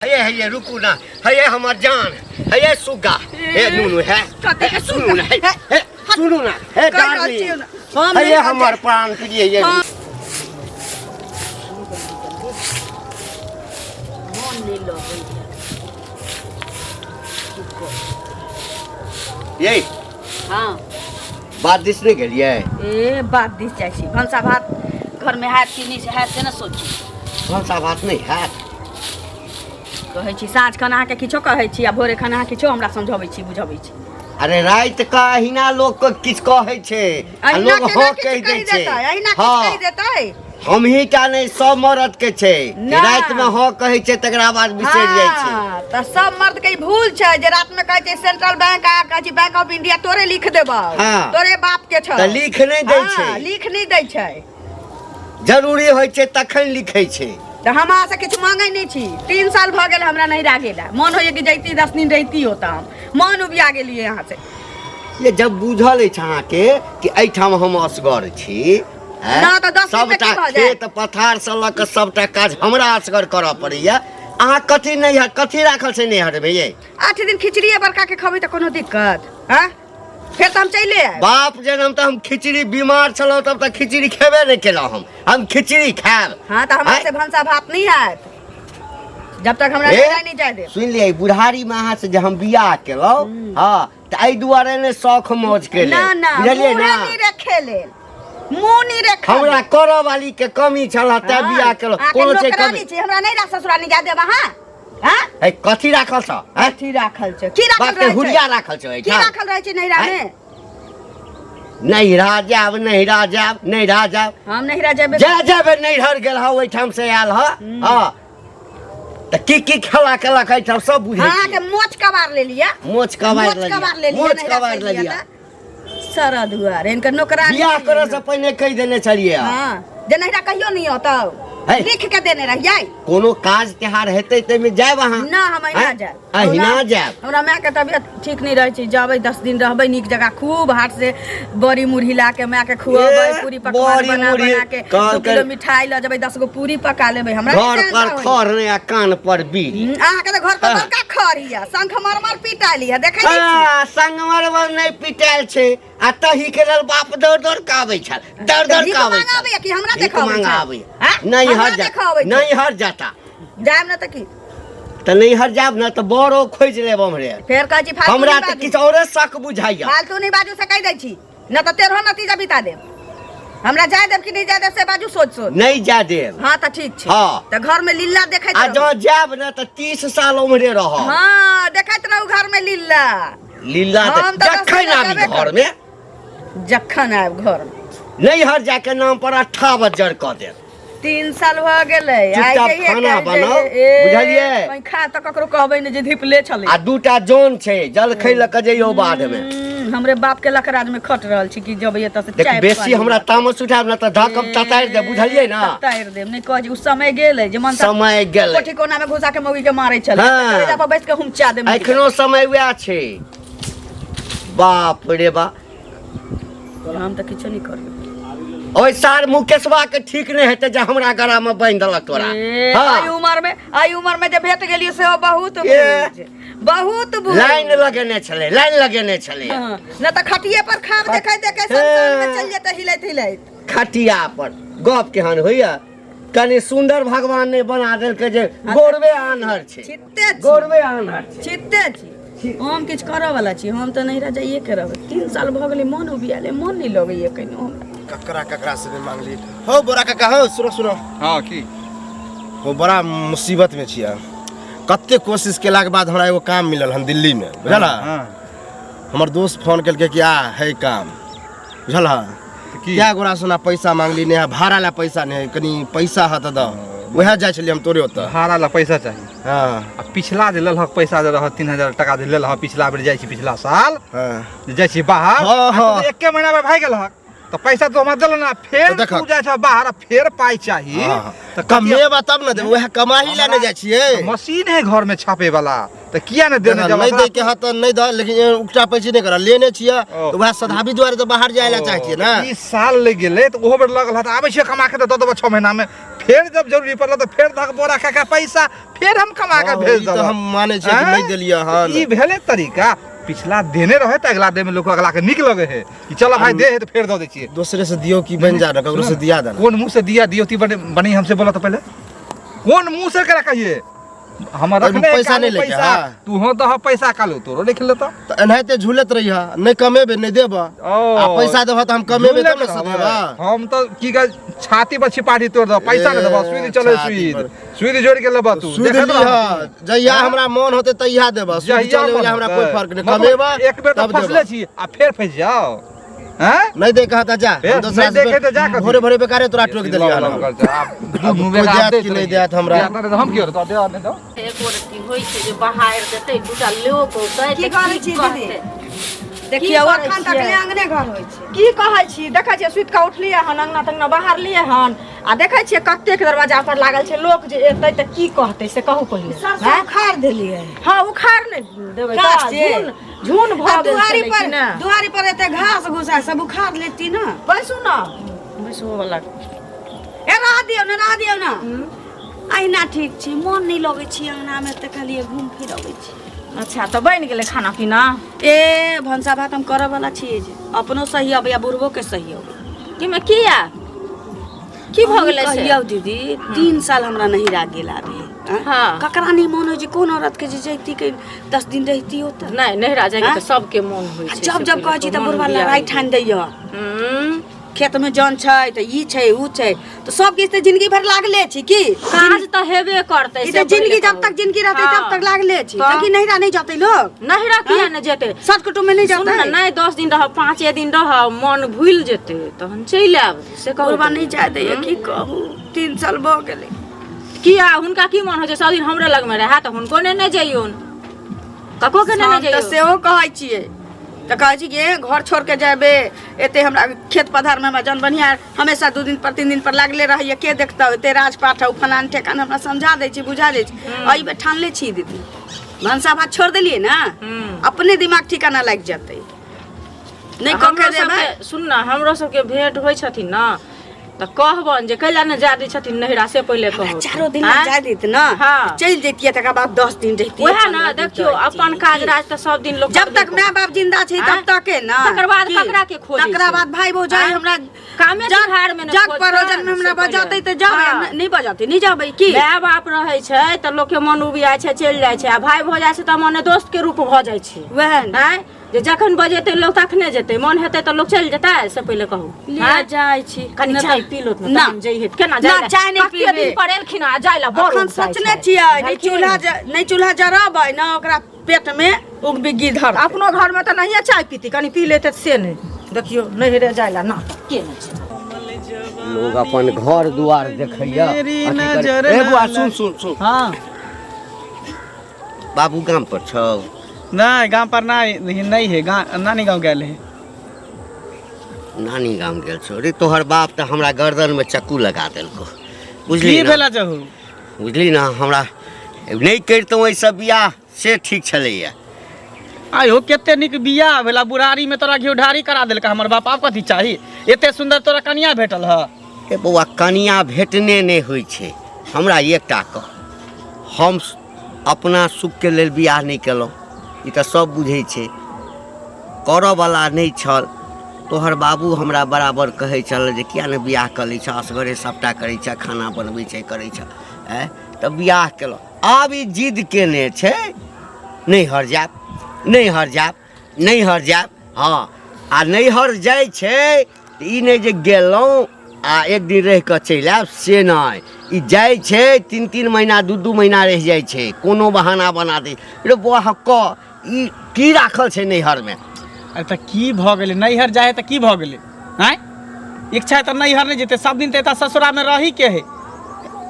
है रुकू ना है हमार जान है सुगा है नूनू है सुनू ना है सुनू ना है डार्लिंग है हमार प्राण प्रिय ये ये हाँ बात दिस नहीं गेलिए ए बात दिस जाइसी भंसा भात घर में हाथ की नहीं से हाथ से ना सोची भंसा भात नहीं है कहै छी साँझ खाना अहाँके किछो कहै छी आ भोरे खाना किछो हमरा समझबै छी बुझबै छी अरे रात का अहिना लोग को किछ कहै छे आ लोग हो कह दै छे हां देतै हम ही का नहीं सब मर्द के छे रात में हो कहै छे तकरा बाद बिसर जाय छे हां त सब मर्द के भूल छे जे रात में कहै छे सेंट्रल बैंक आ कहै छी बैंक ऑफ इंडिया तोरे लिख देबौ तोरे बाप के छ त लिख नहीं दै छे लिख नहीं दै छे जरूरी होय छे तखन लिखै छे तो हम से कुछ मांगे नहीं छी 3 साल भ गेल हमरा नहीं रागेला मन होय कि जैती 10 दिन रहती होता हम मन उबिया गेलिए यहाँ से ये जब बुझल छ अहाँ के कि एठाम हम असगर छी ना तो 10 सबटा खेत पथार से ल के सबटा काज हमरा असगर करऽ पड़ैया अहाँ कथि नहीं है कथि राखल से नहीं हटबे ये 8 दिन खिचड़िए बरका के खबै त कोनो दिक्कत हां फिर तो हम चले आए बाप जन्म तो हम खिचड़ी बीमार चलो तब तक खिचड़ी खेबे नहीं केला हम खिचड़ी खाब हां तो हमरा से भंसा भात नहीं है जब तक हमरा नहीं जाय दे सुन लिए बुढ़ारी में अहाँ से जे हम बियाह केलो हां त आई दुआरे ने शौक मौज के ले बुझलिए ना नहीं रखे ले मुंह नहीं रखे हमरा करऽ वाली के कमी छला त बियाह केलो कोनो छै कमी छी हमरा नहीं राख ससुरानी जा देबा हां हां ए कथि राखल छ कथि राखल छ की राखल बात हुरिया राखल छ की राखल रहै छै नैरा में नहीं राजाब नहीं राजाब नहीं राजाब हम नहीं राजाब जा जाबे नहीं हर गेल ह ओइ ठाम से आयल ह हां त की खेला केला खाइ छ सब बुझै हां के मोच कबार ले लिया मोच कबार ले लिया मोच कबार ले लिया सारा दुआर इनका नौकरानी बियाह करे से पहले कह देने छलिए हां जे नैरा कहियो नहीं होता लिख के देने रहिए कोनो काज त्योहार हेतै तै में जाय वहां ना हम ना जाय अहिना जाय हमरा माय के तबियत ठीक नहीं रहै छै जाबै 10 दिन रहबै नीक जगह खूब हाथ से बड़ी मुरही ला के माय के खुआबै पूरी पकवान बना के 2 किलो मिठाई ल जबै 10 गो पूरी पका लेबै हमरा घर पर खर ने आ कान पर बीड़ी अहाँ के घर पर बड़का खरिया शंख मरमर पिटाली है देखै छी हां शंख मरमर नहीं पिटाल छै आ तही के लेल बाप दौड़ दौड़ काबै छ दौड़ दौड़ काबै छ कि हमरा देखाबै छै नहीं हर जा नहीं हर जाता जाम न त की त नहीं हर जाब न त बड़ो खोज लेब हमरे फेर कहै छी फालतू हमरा त किछ औरे शक बुझाइया फालतू नहीं बाजू से कह दै छी न त तेरहो नतीजा बिता देब हमरा जाय देब कि नहीं जाय देब से बाजू सोच नहीं जा देब हां त ठीक छै हां त घर में लीला देखैत आ जो जाब न त 30 साल उम्रे रह हां देखैत रहू घर में लीला लीला जखन आबी घर में जखन आब घर में नहीं हर जाके नाम पर 58 जड़ क दे 3 साल भ गेलै आइ खाना बनाओ बुझलिए मैं खा त ककरो कहबै ने जे धिपले छले आ दूटा जोन छै जल खैल क जइयो बाद में हमरे बाप के लखराज में खट रहल छी कि जबै एत से चाय बेसी हमरा तामस उठाब न त धकम ततार दे बुझलिए ना ततार दे नहीं कह जी उस समय गेलै जे मन समय गेलै कोठी कोना में घुसा के मौगी के मारै छले तेजा पर बैठ के हुमचा दे एखनो समय वैह छै बाप रे बा हम त किछ नहीं करबै ओइ सार मुकेशवा के ठीक नहीं हेते जे हमरा गरा में बांध देलक तोरा आई उम्र में जे भेट गेलियो से बहुत बुझ लाइन लगेने छले न त खटिए पर खाब देखै संसार में चल जेते हिलैत खटिया पर गप केहन होइया कनी सुंदर भगवान ने बना देलकै जे गोरबे आन्हर छै छित्ते गोरबे आन्हर छित्ते छी हम किछ करऽ वाला छी हम त नहीं रह जाइए के रहबै 3 साल भ गेलै मन उबियाले मन नहीं लगैए कहिनो हमरा ककरा से नहीं मांगली हो बोरा काका हो सुनो हां की हो बड़ा मुसीबत में छिया कत्ते कोशिश केला के बाद हमरा एगो काम मिलल हम दिल्ली में बुझला हमर दोस्त फोन केलके कि आ है काम बुझला क्या गोरा सुना पैसा मांगली ने भाड़ा ला पैसा नहीं कनी पैसा ह त द वह जाय छली हम तोरे ओत भाड़ा ला पैसा चाहिए हां आ पिछला जे ललहक पैसा जे रह 3000 टका जे लेल ह पिछला बेर जाय छी पिछला साल हां जाय छी बाहर एक के महीना में भाई गेल ह तो पैसा तो हमरा देल ना फेर तू जाय छ बाहर फेर पाई चाहिए त कमेबा तब न दे वह कमाही ला न जाय छिए मशीन है घर में छापे वाला त किया न देने जब नहीं दे के ह त नहीं द लेकिन उकटा पैसे नहीं करा लेने छिए तो वह सधाबी द्वारे तो बाहर जाय ला चाहतिए ना 20 साल ले गेले तो ओहो बेर लगल ह त आबै छ कमा के त दब 6 महीना में फिर जब जरूरी पड़ल तो फिर धक बोरा खा पैसा फिर हम कमा के भेज तो दब हम माने छै कि नहीं देलिए हन ई भेले तरीका पिछला देने रहे त अगला दे में लोग अगला के निक लगे है कि चलो भाई दे है तो फिर दे दे छिए दूसरे से दियो कि बन जा ना ककरो से दिया देना कौन मुंह से दिया दियो ती बनी हमसे बोला तो पहले कौन मुंह से करा कहिए हम रखने पैसा नहीं लेके तू हो तो पैसा कालो तोरो लिख ले तो एनाहिते झूलत रही नहीं कमेबे नहीं देबा आ पैसा देबा तो हम कमेबे तब न देबा हम तो की का छाती पर छिपाड़ी तोड़ दो पैसा न देबा सुई चले सुई जोड़ के लेबा तू सुई जहिया हमरा मन होते तहिया देबा सुई चले वाला हमरा कोई फर्क नहीं कमेबा एक बेर तो फसले छी आ फिर फंस जाओ हैं नहीं दे कहता जा हम दूसरा देखे तो जा कर भोरे भोरे बेकारे तोरा टोक देलिया ना मुंह में दे नहीं देत हमरा हम की तो दे दे दो एक गोरती होई छै जे बाहर देतै दूटा लोक होतै की कहै छी दीदी देखियो अखन तक ले अंगने घर होय छै की कहै छी देखै छी सुत के उठलिए हन अंगना तंगना बाहर लिए हन आ देखै छी कतेक दरवाजा पर लागल छै लोक जे एतै त की कहतै से कहू पहिले हैं उखाड़ देलिए हां उखाड़ नै देबै झून भ गेल दुआरी पर एते घास घुसा सब उखाड़ लेती ना बैसू ना बैसो वाला ए रह दियौ ना आइना ठीक छी मन नहीं लगे छी अंगना में त खाली घूम फिर आबै छी अच्छा तो बन गेलै खाना पीना ए भंसा भात हम करब वाला छी जे अपनो सही अब या बुढ़बो के सही अब कि में किया की भ गेलै से कहियो दीदी 3 साल हमरा नहीं रा गेला अभी हां ककरा नहीं मन हो जे कोन औरत के जे जैती के 10 दिन रहती हो त नहीं नहिरा जाके त सबके मन होय छै जब जब कहै छी त बुढ़वा लड़ाई ठान दैय खेत में जन छै त ई छै उ छै तो सब किछ त जिंदगी भर लागले छी की काज त हेबे करतै ई त जिंदगी जब तक जिंदगी रहतै तब तक लागले छी ताकि नहिरा नहीं जाते लोग नहिरा किया न जेतै सच कुटुम में नहीं जाते नहीं 10 दिन रह 5 दिन रह मन भूल जेतै तहन चलि आब से बुढ़वा नहीं जाय दैय की कहू 3 साल भ गेलै किया हुनका की मन हो छै सब दिन हमरे लग में रहै त हुनको ने जइयोन कको के ने जइयो त सेहो कहै छियै त कहै छी कि घर छोड़ के जाबे एते हमरा खेत पधार में हमरा जन बनिया हमेशा 2 दिन पर 3 दिन पर लागले रहिए के देखता एते राजपाट है फलान ठेकान हमरा समझा दै छी बुझा दै छी अई बे ठानले छी दीदी भंसा भात छोड़ देलिए ना अपने दिमाग ठिकाना लग जाते नहीं कके देबे सुन ना हमरो सब के भेंट होय छथिन ना त कहबन जे कैला न जा दै छथिन नहिरा से पहिले कहू 4 दिन जा दैत ना चल जैतिए तका बाद 10 दिन रहती ओहे ना देखियो अपन काज राज त सब दिन लोग जब तक माय बाप जिंदा छै तब तक के ना तकर बाद ककरा के खोजे तकरा बाद भाई भौजाई हमरा कामे तिहार में न जग परोजन में हमरा बजाते त जाबे नहीं बजाते नहीं जाबे की माय बाप रहै छै त लोग के मन उबिया छै चल जाय छै आ भाई भौजाई से त मने दोस्त के रूप भ जाय छै वहन हैं जे जखन बजेते लोग तखने जेते मन हेते त लोग चल जेतै से पहिले कहू ले जाय छी कनी चाय पी लो त जई हेत केना जाय ना चाय नहीं पीबे दिन पर एलखिन आ जायला बड़ अखन सोचने छियै नहीं चूल्हा जराबै ना ओकरा पेट में उगबी गिधर अपनो घर में त नहीं चाय पीती कनी पी लेते से नहीं देखियो नहिरे जायला ना के नहीं लोग अपन घर दुआर देखैया एगो सुन सुन सुन हाँ बाबू गाम पर छौ नहीं गांव पर नहीं है नानी गांव गेल है नानी गाम गेल छौ रे तोहर बाप त हमरा गर्दन में चक्कू लगा देलको बुझली की ना भेला जहू बुझली ना हमरा नहीं करितौ ऐ सब बियाह से ठीक छलैया आयो केते निक बियाह भेला बुढ़ारी में तोरा घिउ ढारी करा देलका हमर बाप आब कथी चाही एते सुंदर तोरा कनिया भेटल ह ए बौआ कनिया भेटने नहीं होइ छै हमरा एकटा कह हम अपना सुख के लेल बियाह नहीं केलहुँ ई त सब बुझै छै करऽ वाला नहीं छल तोहर बाबू हमरा बराबर कहै छल जे किया ने बियाह कर लै छ असगरे सबटा करै छ खाना बनबै छै करै छ त बियाह केलहुँ आब ई जिद केने छै नैहर जायब हाँ आ नैहर जाइ छै ई नहि जे गेलहुँ आ एक दिन रहि कऽ चलि आयब से नहि ई जाइ छै 3 महीना 2 महीना रहि जाइ छै कोनो बहाना बना दे रे बौआ क ई की राखल छै नैहर में अरे त की भ गेलै नैहर जाए त की भ गेलै हैं इच्छा है त नैहर नहीं जेते सब दिन त एता ससुरा में रही के है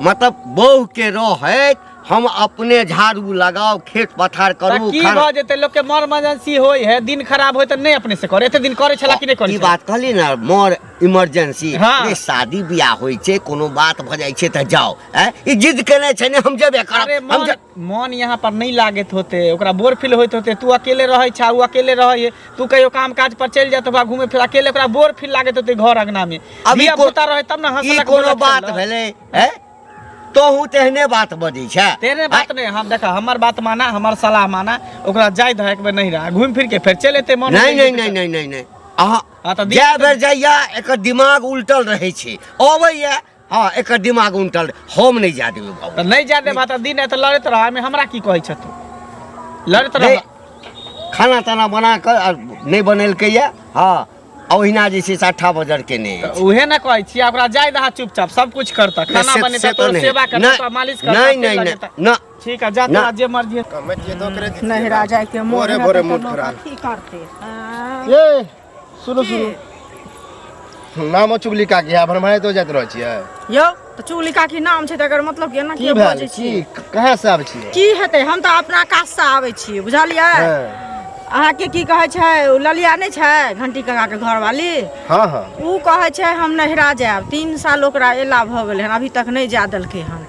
मतलब बहू के रहे हम अपने झाड़ू लगाओ खेत पथार करू की भ जेते लोग के मर इमरजेंसी होय है दिन खराब होय त नहीं अपने से करे एते दिन करे छला कि नहीं करे ई बात कहली ना मोर इमरजेंसी हाँ। रे शादी बियाह होय छै कोनो बात भ जाय छै त जाओ ई जिद केने छै ने हम जेबे करब हम मन यहाँ पर नहीं लागत होते ओकरा बोर फील होत होते तू अकेले रहे छा उ अकेले रहे तू कहियो काम काज पर चल जात बा घूमे फिर अकेले ओकरा बोर फील लागत होते घर अंगना में अभी पोता रहे तब ना ई कोनो बात भेले तोहू तेहने बात बजै छै। तेरे बात नहीं, हम देखा हमर बात माना, हमर सलाह माना, ओकरा जाय द एक बेर नहीं रहा, घूम फिर के फिर चल एते मन। नहीं अहाँ हाँ, तो जै बेर जाइया एकर दिमाग उल्टल रहै छै, अबैया हाँ एकर दिमाग उल्टल, हम नहीं जा देबै बाबू। तो नहीं जा दे बात दिन है तो लड़त रहा में हमरा की कहै छ तू, लड़त रह। खाना ताना बना कर नहीं बनेलकै या हाँ ओहिना जे छै 60 बजर के नहीं तो उहे ना कहै छी, ओकरा जाय दहा चुपचाप, सब कुछ करता, खाना बनेता, तोर सेवा करता, तो मालिश करता, नहीं ठीक है, जा तेरा जे मर्जी है। कमेटिए तो करे दी नहरा जाए के मोर भोरे है भोरे तो मूड लोग खराब। की करते ये सुनो नामो चुगली का की हमर भाई तो जात रह छियै यो तो चुगली का की नाम छै तकर मतलब केना की की भेल बजै छी? की कहाँ से आबै छियै? की हेतै, हम तऽ अपना काज से आबै छी, बुझलियै? अहाँके की कहै छै, उ ललिया नहि छै घंटी काका के घरवाली, हाँ उ कहै छै हम नहिरा जायब, 3 साल ओकरा एला भऽ गेलै हन, अभी तक नहीं जा देलकै हन।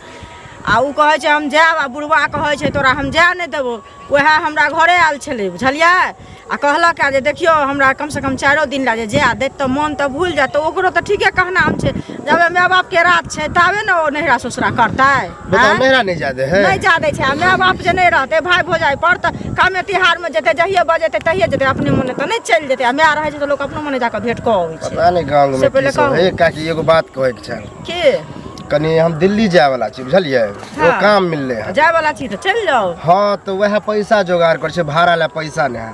आ उ कहै छै हम जायब, आ बुढ़वा कहै छै तोरा हम जाय नहि देबो। वएह हमरा घरे आयल छलै, बुझलियै? आ कहलक जे देखियो हमरा कम से कम 4 दिन ला जाय देत तऽ मन तऽ भूल जात, तो ओकरो तऽ ठीके कहनाम छै, जब माय बाप के रात छै तबे ने ओ नहिरा ससुरा करतै। बताओ नहिरा नहीं जादे है नहीं जा दै छै, आ माय बाप जे नहीं रहतै, भाई भौजाई पर तऽ कामे तिहार में जेतै, जहिये बजेतै तहिये जेतै, अपने मने तऽ नहीं चलि जेतै। आ माय रहै छै तऽ लोक अपनो मने जाके भेंट कऽ अबै छै। पता नहीं गांव से में पहिले की सब कहू। है काकी एगो बात कहै के छै, के कनी हम दिल्ली जाए वाला छी, बुझलियै? वो हाँ। काम मिलले है। जाय वाला छी तऽ चलि जाओ। हाँ तो वह पैसा जोगाड़ कर छै, भाड़ा ला पैसा नहीं है,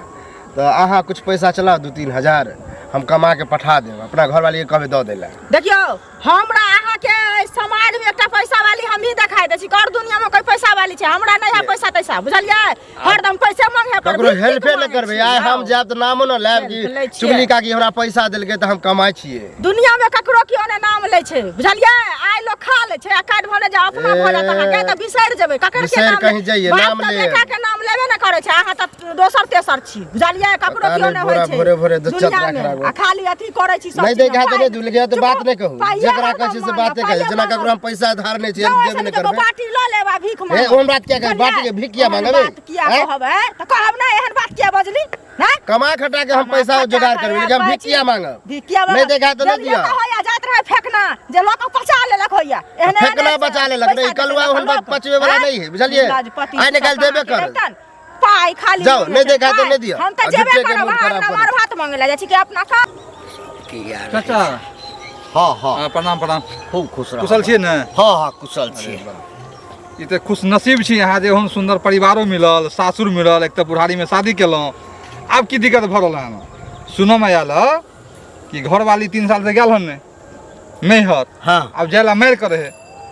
तो अहाँ कुछ पैसा चलाओ 2-3 हजार हम कमा के पठा देब, अपना घर वाली के कहबे दऽ देला। देखियो हमरा अहाँ के समाज में एकटा पैसा वाली हम ही देखाई दै छी, कर दुनिया में कोई पैसा वाली छै, हमरा नहीं है पैसा तैसा, बुझलियै? हरदम पैसे मांगे पर ककरो हेल्पे न करबे, आइ हम जाब त नामो न लेब हेल्प लै कि छियै। चुगली काकी हमरा पैसा देलकै त हम कमाइ छियै। दुनिया में ककरो कियो ने नाम लै छै, बुझलियै? आइ लोग खा लै छै, आ काट भने जा अपना भऽ जात, अहाँ के तऽ बिसरि जेबै ककर के बिसरि नाम कहीं जाइए, बाप नाम तऽ लेब। बेटा के नाम लेबे न करे छै, अहाँ तऽ दोसर तेसर छी, बुझलियै? ककरो पता कियो नहीं, ने होइ छै भोरे भोरे दू दुनिया चतरा में, खराब आ खाली अथी करे छी सब नहीं चीज देखा में। त नहीं दुलगिया त बात नहीं कहू, पाइया जेकरा हम कहै छै से मांगब, बात नहीं कहै, पाइया जेना ककरो हम मांगब। पैसा धार नहीं छै जाओ देबे ऐसे नहीं तो करबे। बाटी लऽ लेब आ भीख ए मांगब। ओहन बात क्या कहै, बाटी के भीख किया ओहन मांगबे? बात किया कहबै? तऽ कहब ना एहन बात किया बजली? हैं? कमा खटा के हम पैसा जोगाड़ करबे, लेकिन हम भीख किया मांगब? भिकिया नहीं देखा तो नहीं दिया। होया जात रहे फेंकना जे लोग पचा लेलक होया, एहने फेंकना बचा लेलक, नहीं कलुआ ओहन बात पचवे वाला नहीं है, बुझलिए? आइ निकाल देबे कर। पाई खाली जाओ, नहीं देखा तो नहीं दिया। हम त आ जेबे झूठे के करब, मूड खराब हमार भात मांगे ला जाइ छी कि अपना का चाचा हाँ हाँ प्रणाम प्रणाम, खूब खुश रह। कुशल छियै ने? हाँ हाँ कुशल छियै। ई तऽ खुश नसीब छी अहाँ जे ओहन सुंदर परिवारो मिलल, सासुर मिलल, एक तऽ बुढ़ारी में शादी केलहुँ, आब की दिक्कत भऽ रहल हन? सुनो में आयल ह कि घरवाली 3 साल से गेल हन नहीं हत, हाँ अब जाय ला मारि करे है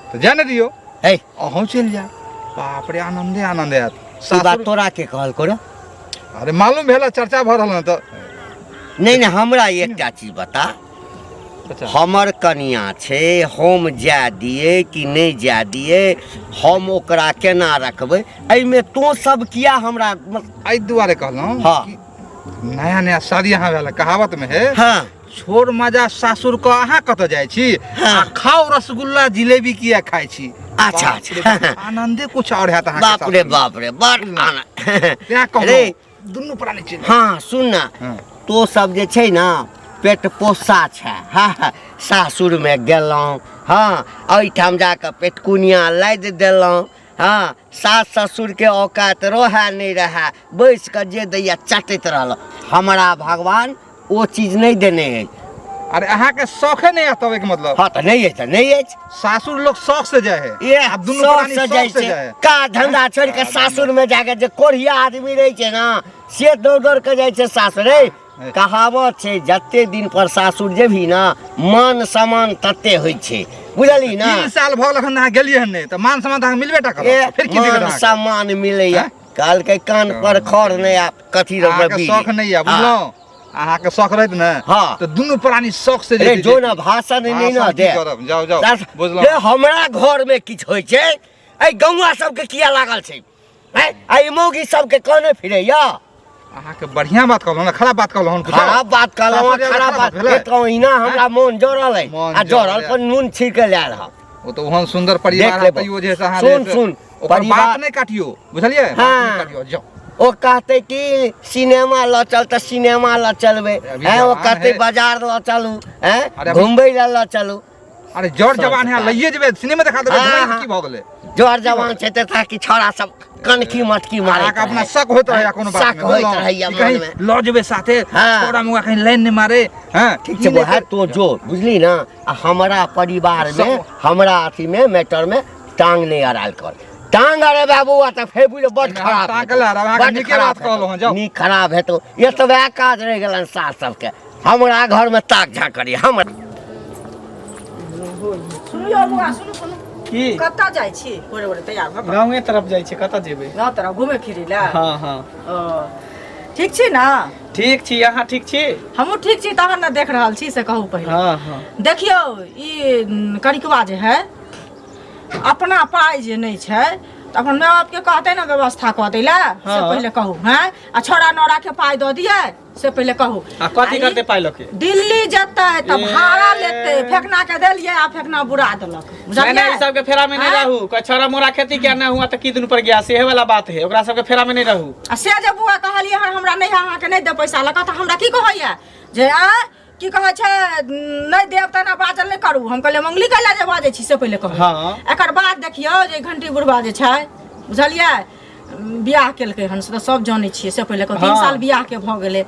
तो जाय नहीं दियो, है अहूँ चलि जाए, बाप रे आनंदे आनंद आयत। ई बात तोरा के कहल करो। अरे मालूम भेल चर्चा भऽ रहल हन तऽ नहीं नहीं हमरा एकटा चीज बता, अच्छा हमर कनिया छै, हम जाय दिए कि नहीं जाय दिए, हम ओकरा केना रखबै, एहिमे तो सब किया हमरा एहि दुआरे कहलहुँ हाँ। कि नया नया शादी यहाँ भेल, कहावत में है हाँ छोड़ मजा सासुर को अहाँ कतऽ जाइ छी, हाँ। आ खाओ रसगुल्ला जिलेबी किया खाइ छी। अच्छा, बाप रे अच्छा। बाप, आनंदे कुछ और है बाप रे बाप रे बड़ आनंद। क्या कहूँ रे दुनू प्राणी चलि हाँ सुन ना, हाँ। तो सब जे छै ना पेट पोसा छै, हाँ सासुर में गेलहुँ, हाँ एहिठाम जाके पेटकुनिया लादि देलहुँ, हाँ सास ससुर के औकात रहे नहीं रहे, बैस के जे दैया चटैत रहल, हमरा भगवान वो चीज नहीं देने है। अरे अहाँ के शौखे नहीं आता के मतलब? हाँ तो नहीं है तो नहीं है, सासुर लोग शौक से जाए है, ये अब दुनू शौक प्राणी से शौक जाइ से छै, जाए है। का धंधा छोड़ के सासुर में जाके जे कोढ़िया आदमी रहे छै ना से दौड़ दौड़ के जाइ छै सासुर। रे कहावत छै जते दिन पर सासुर जेबही ना मान सम्मान तते होइ छै, बुझली ना? 3 साल भऽ गेल अहाँ गेलिए हन नहीं, तो मान सम्मान अहाँ मिलबे टा ए करत, फिर की दिक्कत मान अहाँके? सम्मान मिलैया, काल के कान पर खर नहीं आ कथी अहाँके शौक नहीं है, बुझलहुँ? अहाँके शौक रहत ने हाँ। तो दुनू प्राणी शौक से रे जेतै। जो ना भाषण नहीं ना भाषण की दे, करब? जाओ जाओ बुझलहुँ? रे हमरा घर में किछ होइ छै, ए गौवा सबके किया लागल छै, ए मौगी सबके कहने फिरैया। अहाँके बढ़िया बात कहलहुँ ना, खराब बात कहलहुँ? खराब बात कहलहुँ, खराब बात भेलै? ओहिना हमरा मोन जोड़ल है, मोन आ जोड़ल जोड़ल पर नून छीके लए रहा। वो तो ओहन सुंदर परिवार देख है, लेबो। तैयो जे से अहाँ सुन, जे से- सुन, ओकर परिवार- बात नहीं काटियो, बुझलिए? बात हाँ। नहीं काटियो, जाओ। ओ कहते कि सिनेमा ल चल त सिनेमा ल चलबे, अभी हैं? ओ जवान कहते है। बाजार ल चलू, हैं? अरे अभी- घूमबे ल चलू, अरे जोर जवान है लइए जेबे सिनेमा देखा देबे हाँ, घुमै की भ गेलै जोर जवान छै त ताकि छोरा सब कनकी मटकी मारे आका अपना शक होत रहे कोनो बात शक होइत रहैया मन में ल जेबे साथे हाँ। छोरा मुआ कहीं लाइन ने मारे हां ठीक छै वह तो जो बुझली ना आ हमरा परिवार में हमरा अथी में मैटर में टांग नहीं अड़ाल कर टांग अरे बाबू आ त फेर बुझ बड खराब टांग ला रहा बड्ड निके बात कहलो हं जाओ नी खराब है तो ये तो वह काज रह गेलन सास सबके हमरा घर में ताक झा करी हम सुनु यौ बुआ सुनु की कतऽ जाइ छी बोरे बोरे तैयार भ गाँवे तरफ जाइ छै कतऽ जेबै गाँव तरफ घूमे फिरे ला हाँ हाँ ओ ठीक छी ना ठीक छी अहाँ ठीक छी हमहूँ ठीक छी तहन ने देख रहल छी से कहू पहिले हाँ हाँ देखियौ ई करिकबा जे है अपना पाइ जे नहीं छै त अपन माय बाप के कहते ना व्यवस्था कऽ दै ला से हाँ। पहिले कहू हैं आ छोड़ा नौरा के पाइ दऽ दिए से पहिले कहू आ कथी करते पाइ लऽ के दिल्ली जेतै त ए। भाड़ा लेतै फेकना के देलिए आ फेकना बुरा देलक नहीं नहीं, ई सबके फेरा में नहीं हाँ? रहू कोई छोरा मोरा खेती किया ना हुआ तो की दिन पर गया सेहे वाला बात है ओकरा सबके फेरा में नहीं रहू आ से जे बुआ कहलिए हन हमरा नहीं अहाँ के नहीं दे पैसा लगा त हमरा की कहैया जे आ की कहै छै नहीं देब त ना बाजल नहीं करू हम कहले मंगली कैला जे बाजै छी से पहिले कहू हाँ। एकर बाद देखियौ जे घंटी बुढ़वा जे छै बुझलियै बियाह केलकै हन से त सब जानै छियै से पहिले कहू 3 हाँ। साल बियाह के भ गेलै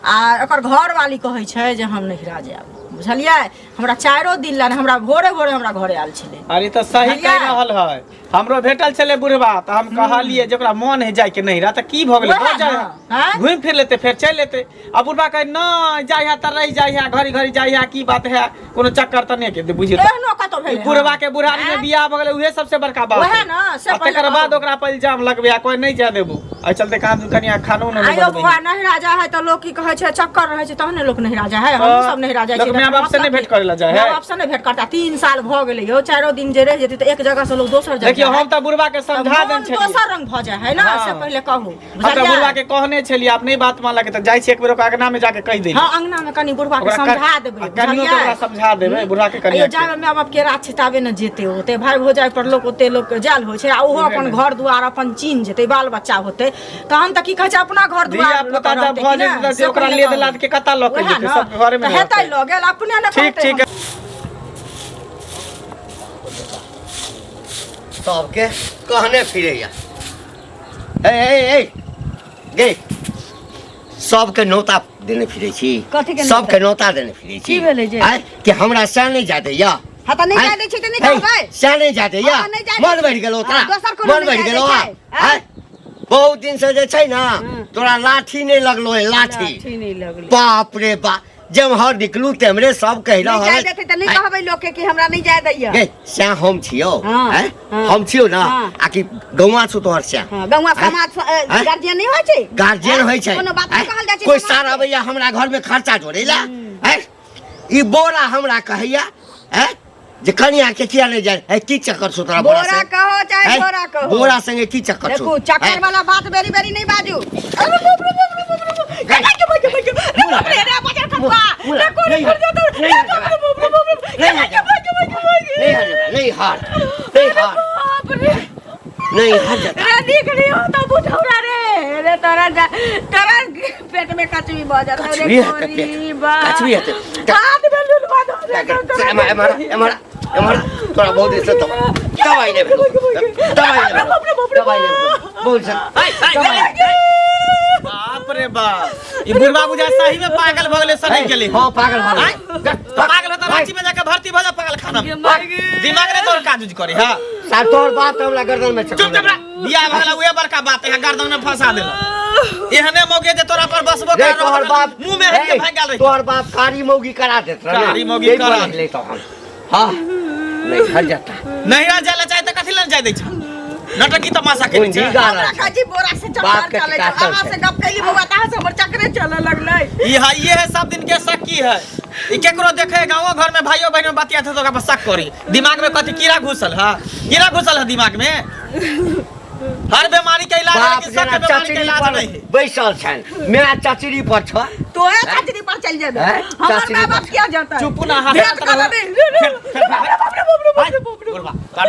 आ एकर घरवाली कहै छै जे हम नहिरा जायब बुझलियै हमरा 4 दिन ला हमरा भोरे भोरे हमरा घरे आयल छलै अरे तो सही भैया। कह रहल है हमरो भेटल छले बुढ़वा तो हम कहलिए जेकरा मन है जाय के नहीं रहा तो की भ गेलै वएह हो जाय ना, हाँ? घूम फिर लेते फिर चल लेते अब बुढ़वा कहे न जाय है त रह जाय है घड़ी घड़ी जाय है की बात है कोनो चक्कर त नहीं के बुझिए एहनो कतौ भेलै बुढ़वा के बुढ़ारी में हाँ? बियाह भ गेलै उहे सबसे बड़का बात वएह है। ना, से आ पहिले तकर बाद कहू। ओकरा पर इल्जाम लगबे कोई नहीं जाय देबू आ चलते काम कनिया खानो न आयो बुआ नहीं राजा है तो लोग की कहै छै चक्कर रहै छै तहने लोग नहीं राजा है हम हाँ। सब नहीं राजा लोग माय बाप से नहीं भेंट करे ला जाय है। माय बाप से नहीं भेंट करता 3 साल भ गेलै यौ 4 दिन जे रह जेतै त एक जगह से लोग दोसर जगह देखियो हम त बुढ़वा के समझा देन मन छलिए दोसर रंग भ जाय है ना हाँ। से पहिले कहू हम त बुढ़वा के कहने छलिए अपने बात मान लगे त जाय छी एक बेर ओकरा अंगना में जाके कह दे हां अंगना में कनी बुढ़वा के समझा देबै कनियो के ओकरा समझा देबै बुढ़वा के अयो कनिया जाय माय बाप के रात छिताबे न जेते ओते भाई हो जाय पर लोग ओते लोग के जाल होय छै आ ओहो अपन घर दुआर अपन चीन जेते बाल बच्चा होते तहन त की कहै छै अपना घर धिया दुआर पुता जब भ जेतै त ओकरा ले देला के कता ल के जेतै सब घरे में हेतै ल गेल अपने न ठीक ठीक है। सबके कहने फिरैया ए गे सबके नौता देने फिरै छी कथी के सबके नौता देने फिरै छी की भेलै जे? आँय, कि हमरा सैह नहीं जाते या हां त नहीं जाय दै छी त नहीं कहबै सैह नहीं जाते या हाँ, नहीं जाय दै मन छी। बढ़ गेलो तोरा हाँ, दोसर कोनो मन नहीं बढ़ जाय गेलो दै छै, आँय? बहुत दिन से जे छै ना तोरा लाठी नहीं लगलो है लाठी नहीं लगलै बाप रे बाप जब हर निकलू तेमरे सब कह नहीं जाय रहा देते त नहीं कहबै लोग के कि हमरा नहीं जाय दैया गे श्याह हम छियो हाँ, हैं? हाँ। हम छियो ना हाँ। आकि गौवा छु तोहर श्याह हां गौवा हैं? समाज हैं? गार्जियन नहीं होय छै गार्जियन हैं? होय छै कोनो बात हैं? कहल जाय छै कोई समाज सार के। आबैया हमरा घर में खर्चा जोड़ेला हैं ई बोरा हमरा कहैया हैं जे कनिया के किया नहीं जाय है की चक्कर छु तोरा बोरा बोरा से कहो चाहे हैं? बोरा कहो बोरा संगे की चक्कर छु देखू चक्कर हैं? वाला बात बेरी बेरी नहीं बाजू अरे बाप रे बाप रे बाप रे बाप रे रे बाप रे रे बाजार खपा मुला, रे कोनी नहीं कर दो तो नहीं नहीं हार नहीं हार बाप रे नहीं हार जाता रे दिख रही हो तो बुढ़ौरा रे तोरा तोरा पेट में कचवी भ जाता कचवी रे है तो पेट। कोरी बा कचवी है तो- हाथ में लुलवा दो हमारा थोड़ा बहुत इससे दवाई ले दवाई ले बोल सक बाप रे बाप ई बुढ़वा बुझा सही में पागल भ गेलै सनी के लिए हां पागल हो आँय? पागल होता रांची में जाके भर्ती भ जा पागल खाना में दिमाग रे तोर काज करे हां सर तोर बात हमरा गर्दन में चुप चुप रह बियाह भ गेला उहे बड़का बात है गर्दन में फंसा देला एहने मौके जे तोरा पर बसबो कर तोहर बाप मुंह में हट के भाग गेल रही तोहर बाप कारी मौगी करा देत रहे कारी मौगी करा ले तो हम हां नहीं हट जाता नहीं रह जाला चाहे त कथि ल जाय दै छ नटकी तमाशा के कोई नहीं गा रहा है। काजी बोरा से बाप चक्कर के चले टिका आवाज से गप कैली बउआ ता से हमर चक्करे चले लगलै ये है सब दिन के शक की है ई केकरो देखे गांव घर में भाइयों बहनों बतिया थे तो ओकरा पर शक करी दिमाग में कथि कीड़ा घुसल है कीड़ा घुसल है दिमाग में हर बीमारी के इलाज है बाप लेकिन शक जना के बीमारी के चचरी इलाज पर नहीं है बैसल छन मेरा चचरी पर छ तोहे चाचरी पर चल जेबे हैं? हमर चाचरी मां पर। बाप क्या जाता है चुप ना भेंट हंसा कर दे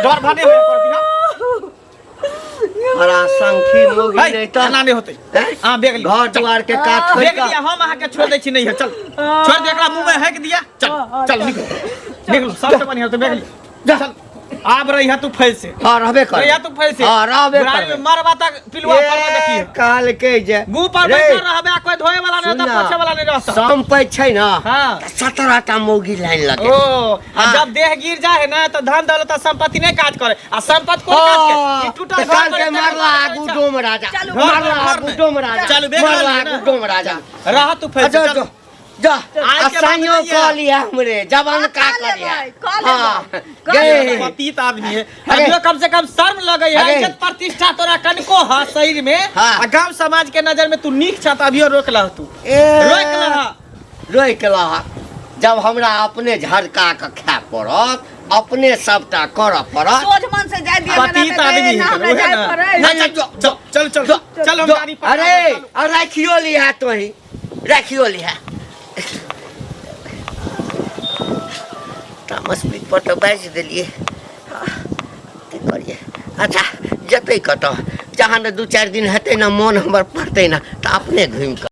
डर भने हो करती हरा संखी मौगी है नहीं तो ना नहीं होते हैं? हां बेग ली घर द्वार के काट बेग लिया हम आके छोड़ दै छी नहीं है चल छोड़ दे एकरा मुंह में हैक दिया चल चल निकल देख लो सबसे बढ़िया तो देख लो चल आब रही तू फैसे हाँ रहबे कर रही तू फैसे हाँ रहबे बुढ़ारी कर में मरबा तक पिलुआ पर में देखिए काल के जे मुंह पर रे, बैठल रहबे कोई धोए वाला नहीं रहता पोछे वाला नहीं रहता शाम पे छै ना हाँ 17टा मौगी लाइन लगे ओ आ जब देह गिर जाए ना तो धन दौलत संपत्ति नहीं काज करे आ संपत्ति कोन काज करे ई टूटल घर काल पर के चले मारला जाए। गुडोम राजा चलू, मारला घर में। गुडोम राजा चलू, बेग मारला वाली है ना। गुडोम राजा रह तू फैसे अच्छा चल। जो जा आज के बाद असाइयो नहीं है। कह लिया हमरे जवान का कह कर लेबै, लिया कह हाँ लेबै। गए पतित आदमी है अरे। अभियो कम से कम शर्म लगे है अरे। इज्जत प्रतिष्ठा तोरा कनको है शरीर में हाँ। आ गांव समाज के नजर में तू नीक छ त अभियो रोक ला तू ए रोक ला रोक ला जब हमरा अपने झड़का के खाय पड़त अपने सबटा करऽ पड़त सोझ मन से जाय दिए पतित आदमी ना है हमरा उहे जाय ना पड़ै नहीं, नहीं, जो, चल चल जो, चल हम जो, गाड़ी अरे और रखियो लिहा तो ही रखियो लिहा तामस पीठ पर तो बैठ देलिए की करिए अच्छा जतै कतऽ जहाँ न 2-4 दिन हेतै ना मोन हमर पड़तै ना तऽ अपने घुमि कऽ